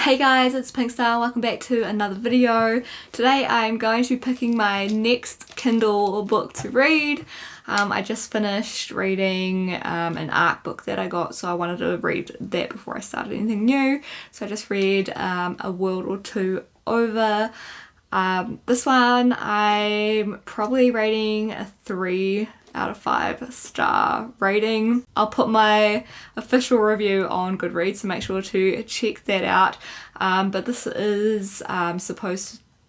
Hey guys, it's Pinkstar. Welcome back to another video. Today I'm going to be picking my next Kindle book to read. I just finished reading an art book that I got, so I wanted to read that before I started anything new. So I just read A World or Two Over. This one I'm probably rating a 3 out of 5 star rating. I'll put my official review on Goodreads, so make sure to check that out. But this is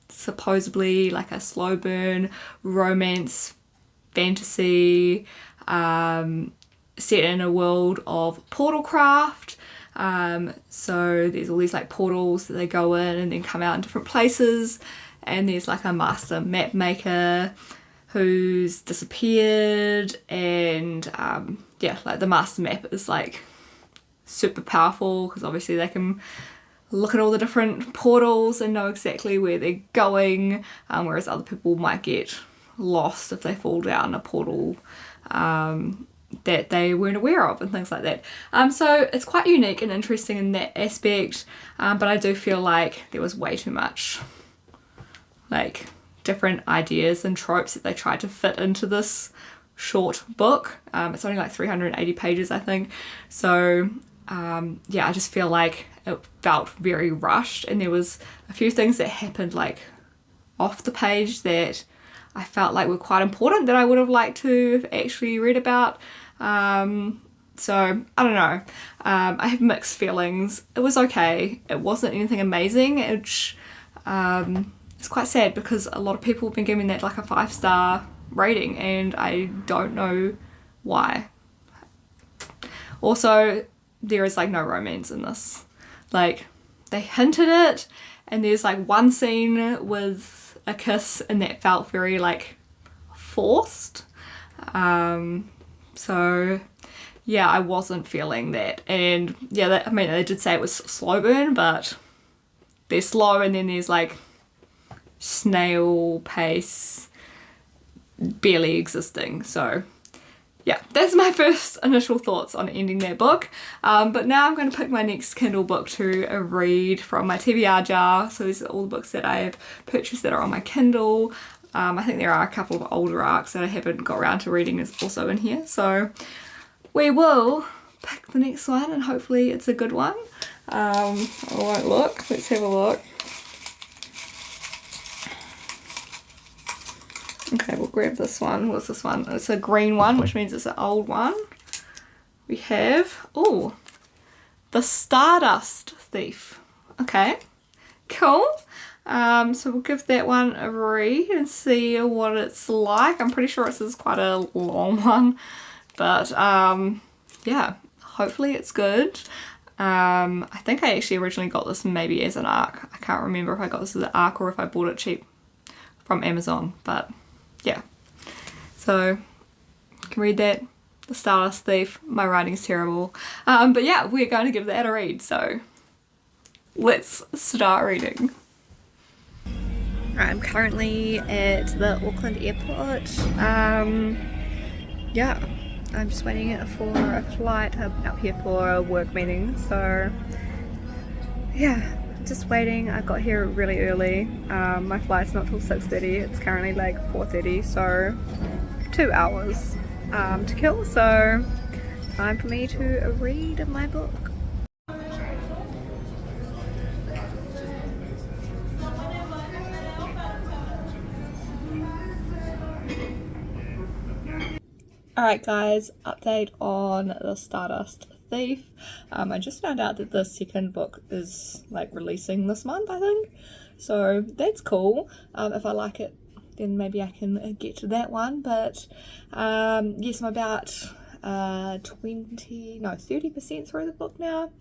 supposedly like a slow burn romance fantasy set in a world of portalcraft. So there's all these like portals that they go in and then come out in different places, and there's like a master map maker who's disappeared, and yeah, like the master map is like super powerful because obviously they can look at all the different portals and know exactly where they're going, whereas other people might get lost if they fall down a portal that they weren't aware of and things like that. So it's quite unique and interesting in that aspect, but I do feel like there was way too much like different ideas and tropes that they tried to fit into this short book. It's only like 380 pages, I think. So yeah, I just feel like it felt very rushed, and there was a few things that happened like off the page that I felt like were quite important that I would have liked to have actually read about. So I don't know. I have mixed feelings. It was okay. It wasn't anything amazing. It's quite sad because a lot of people have been giving that like a 5-star rating, and I don't know why. Also, there is like no romance in this. Like, they hinted it, and there's like one scene with a kiss, and that felt very like forced. So yeah, I wasn't feeling that. And yeah, I mean, they did say it was slow burn, but they're slow, and then there's like snail pace barely existing. So yeah, that's my first initial thoughts on ending that book. But now I'm going to pick my next Kindle book to read from my TBR jar. So these are all the books that I have purchased that are on my Kindle. I think there are a couple of older arcs that I haven't got around to reading is also in here. So we will pick the next one, and hopefully it's a good one. I won't look. Let's have a look. Okay, we'll grab this one. What's this one? It's a green one, which means it's an old one. We have, oh, the Stardust Thief. Okay, cool. So we'll give that one a read and see what it's like. I'm pretty sure this is quite a long one, but yeah, hopefully it's good. I think I actually originally got this maybe as an ARC. I can't remember if I got this as an ARC or if I bought it cheap from Amazon, but yeah. So you can read that, The Stardust Thief. My writing's terrible, but yeah, we're going to give that a read, so let's start reading. I'm currently at the Auckland airport. Yeah, I'm just waiting for a flight. I'm up here for a work meeting, so yeah, just waiting. I got here really early. My flight's not till 6:30. It's currently like 4:30, so 2 hours to kill. So time for me to read my book. Alright guys, update on the Stardust Thief. I just found out that the second book is like releasing this month, I think. So that's cool. If I like it, then maybe I can get to that one. But yes, I'm about 30% through the book now.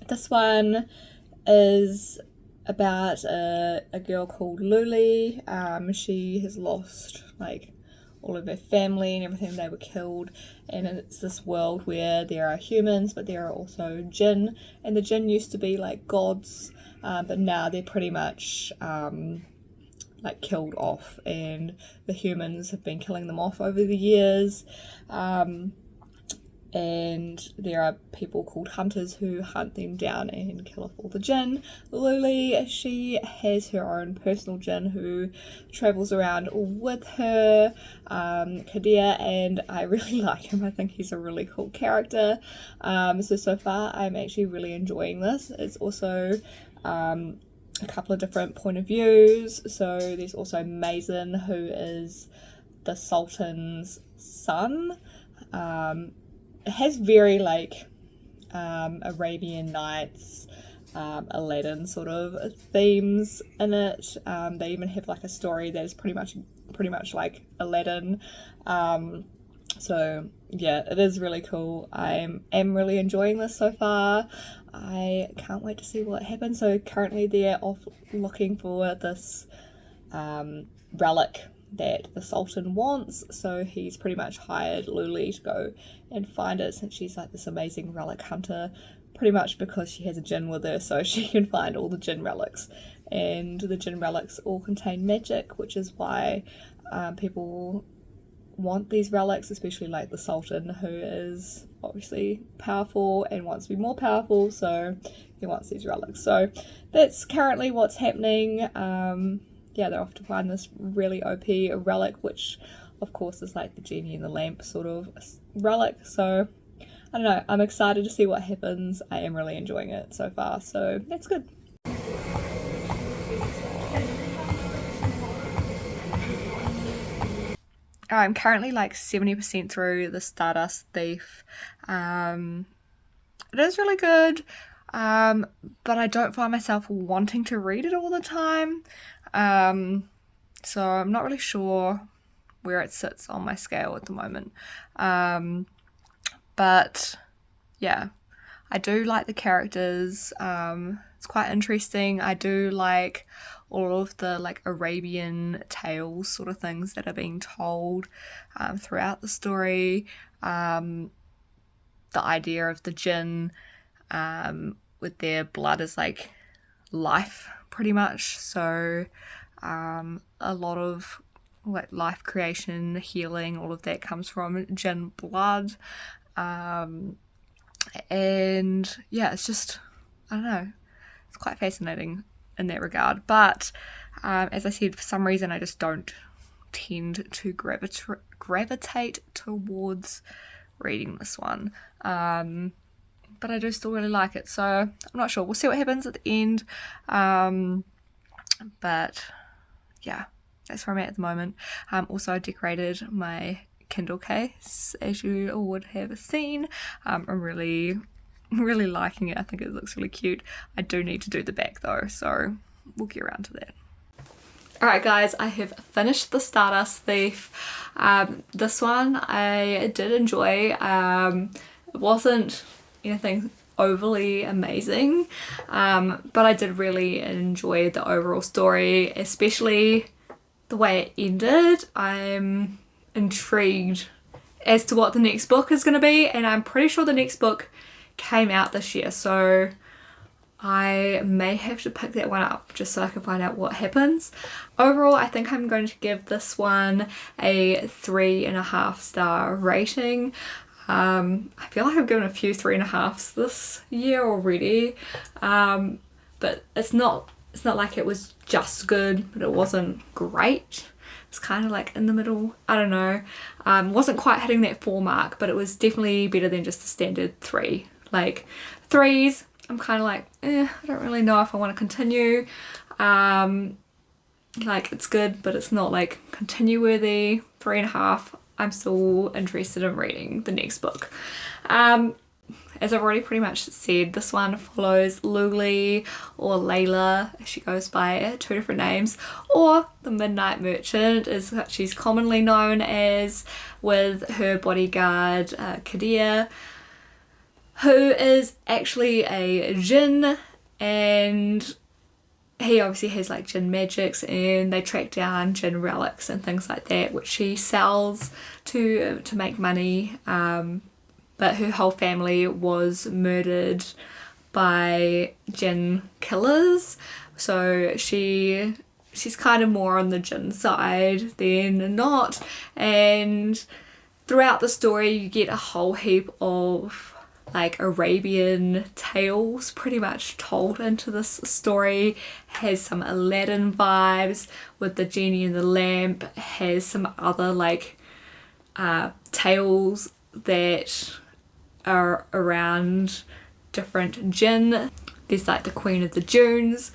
This one is about a girl called Luli. She has lost like all of their family and everything. They were killed, and it's this world where there are humans, but there are also jinn, and the jinn used to be like gods, but now they're pretty much like killed off, and the humans have been killing them off over the years. and there are people called hunters who hunt them down and kill off all the jinn. Luli, she has her own personal jinn who travels around with her, Kadir, and I really like him. I think he's a really cool character. So far I'm actually really enjoying this. It's also a couple of different point of views. So there's also Mazen, who is the Sultan's son. It has very like Arabian Nights, Aladdin sort of themes in it. They even have like a story that is pretty much like Aladdin. So yeah, it is really cool. I am really enjoying this so far. I can't wait to see what happens. So currently they're off looking for this relic that the Sultan wants, so he's pretty much hired Luli to go and find it, since she's like this amazing relic hunter, pretty much because she has a jinn with her, so she can find all the jinn relics, and the jinn relics all contain magic, which is why people want these relics, especially like the Sultan, who is obviously powerful and wants to be more powerful, so he wants these relics. So that's currently what's happening. Yeah, they're off to find this really OP relic, which of course is like the genie in the lamp sort of relic. So I don't know, I'm excited to see what happens. I am really enjoying it so far, so that's good. I'm currently like 70% through the Stardust Thief. It is really good, but I don't find myself wanting to read it all the time. So I'm not really sure where it sits on my scale at the moment. But yeah, I do like the characters. It's quite interesting. I do like all of the like Arabian tales sort of things that are being told throughout the story. The idea of the jinn with their blood is like life, pretty much. So a lot of like life creation, healing, all of that comes from jinn blood. And yeah, it's just, I don't know, it's quite fascinating in that regard. But as I said, for some reason I just don't tend to gravitate towards reading this one. But I do still really like it, so I'm not sure. We'll see what happens at the end. But yeah, that's where I'm at the moment. Also, I decorated my Kindle case, as you all would have seen. I'm really liking it. I think it looks really cute. I do need to do the back though, so we'll get around to that. Alright guys, I have finished the Stardust Thief. This one I did enjoy. It wasn't anything overly amazing, but I did really enjoy the overall story, especially the way it ended. I'm intrigued as to what the next book is going to be, and I'm pretty sure the next book came out this year, so I may have to pick that one up just so I can find out what happens. Overall, I think I'm going to give this one a 3.5 star rating. I feel like I've given a few 3.5s this year already, but it's not like it was just good, but it wasn't great. It's kind of like in the middle. I don't know. Wasn't quite hitting that 4 mark, but it was definitely better than just the standard 3. Like 3s, I'm kind of like, I don't really know if I want to continue. Like it's good, but it's not like continue worthy. 3.5. I'm still interested in reading the next book. As I've already pretty much said, this one follows Luli, or Layla, she goes by 2 different names, or the Midnight Merchant is what she's commonly known as, with her bodyguard Kadir, who is actually a jinn, and he obviously has like jinn magics, and they track down jinn relics and things like that, which she sells to make money. But her whole family was murdered by jinn killers, so she's kind of more on the jinn side than not, and Throughout the story you get a whole heap of like Arabian tales pretty much told into this story. Has some Aladdin vibes with the genie and the lamp, has some other like tales that are around different jinn. There's like the Queen of the Dunes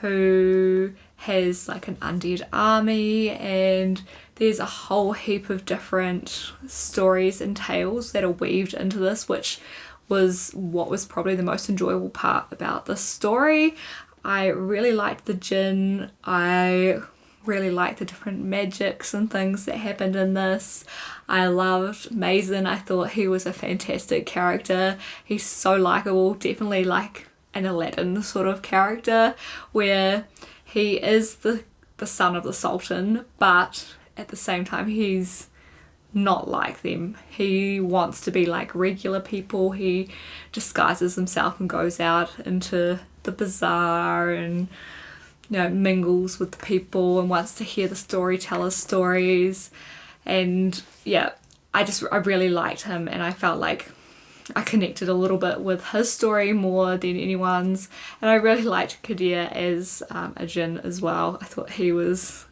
who has like an undead army, and there's a whole heap of different stories and tales that are weaved into this, which was what was probably the most enjoyable part about this story. I really liked the jinn. I really liked the different magics and things that happened in this. I loved Mason. I thought he was a fantastic character. He's so likable, definitely like an Aladdin sort of character, where he is the son of the Sultan, but at the same time he's not like them. He wants to be like regular people. He disguises himself and goes out into the bazaar and, you know, mingles with the people and wants to hear the storyteller's stories. And yeah, I really liked him, and I felt like I connected a little bit with his story more than anyone's. And I really liked Kadir as a jinn as well. I thought he was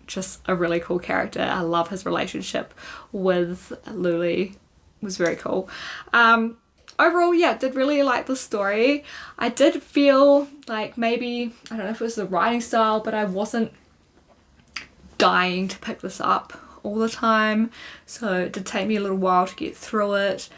just a really cool character. I love his relationship with Luli. It was very cool. Overall, yeah, did really like the story. I did feel like maybe, I don't know if it was the writing style, but I wasn't dying to pick this up all the time. So it did take me a little while to get through it.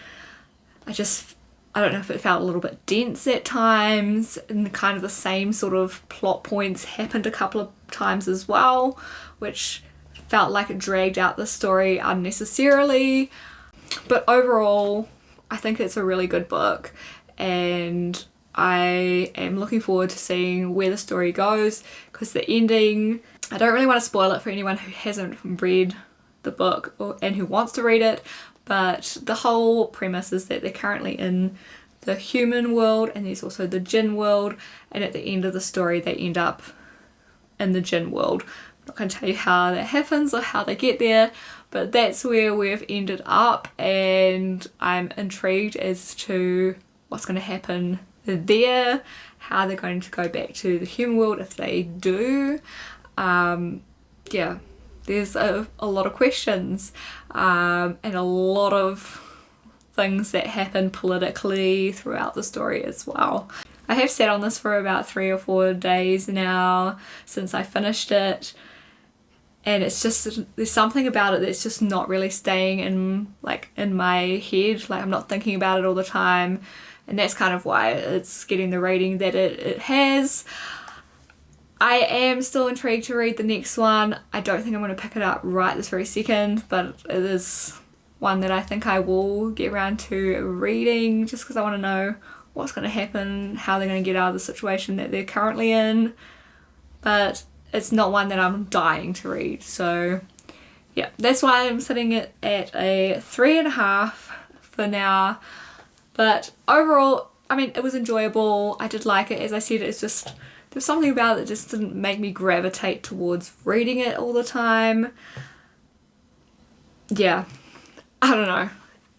I don't know if it felt a little bit dense at times, and kind of the same sort of plot points happened a couple of times as well, which felt like it dragged out the story unnecessarily. But overall, I think it's a really good book, and I am looking forward to seeing where the story goes, because the ending, I don't really want to spoil it for anyone who hasn't read the book and who wants to read it. But the whole premise is that they're currently in the human world, and there's also the jinn world, and at the end of the story they end up in the jinn world. I'm not going to tell you how that happens or how they get there, but that's where we've ended up, and I'm intrigued as to what's going to happen there, how they're going to go back to the human world if they do. Yeah. There's a lot of questions and a lot of things that happen politically throughout the story as well. I have sat on this for about 3 or 4 days now since I finished it, and it's just, there's something about it that's just not really staying in my head. Like, I'm not thinking about it all the time, and that's kind of why it's getting the rating that it has. I am still intrigued to read the next one. I don't think I'm going to pick it up right this very second, but it is one that I think I will get around to reading, just because I want to know what's going to happen, how they're going to get out of the situation that they're currently in. But it's not one that I'm dying to read, so yeah, that's why I'm sitting it at a 3.5 for now. But overall, I mean, it was enjoyable. I did like it. As I said, it's just, there's something about it that just didn't make me gravitate towards reading it all the time. Yeah, I don't know.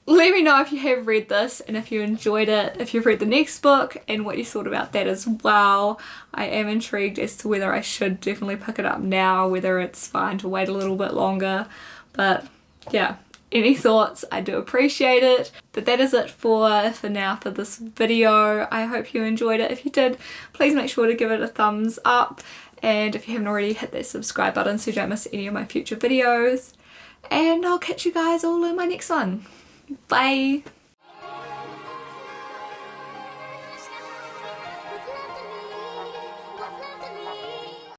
Let me know if you have read this and if you enjoyed it, if you've read the next book, and what you thought about that as well. I am intrigued as to whether I should definitely pick it up now, whether it's fine to wait a little bit longer. But yeah, any thoughts, I do appreciate it. But that is it for now for this video. I hope you enjoyed it. If you did, please make sure to give it a thumbs up, and if you haven't already, hit that subscribe button so you don't miss any of my future videos. And I'll catch you guys all in my next one. Bye!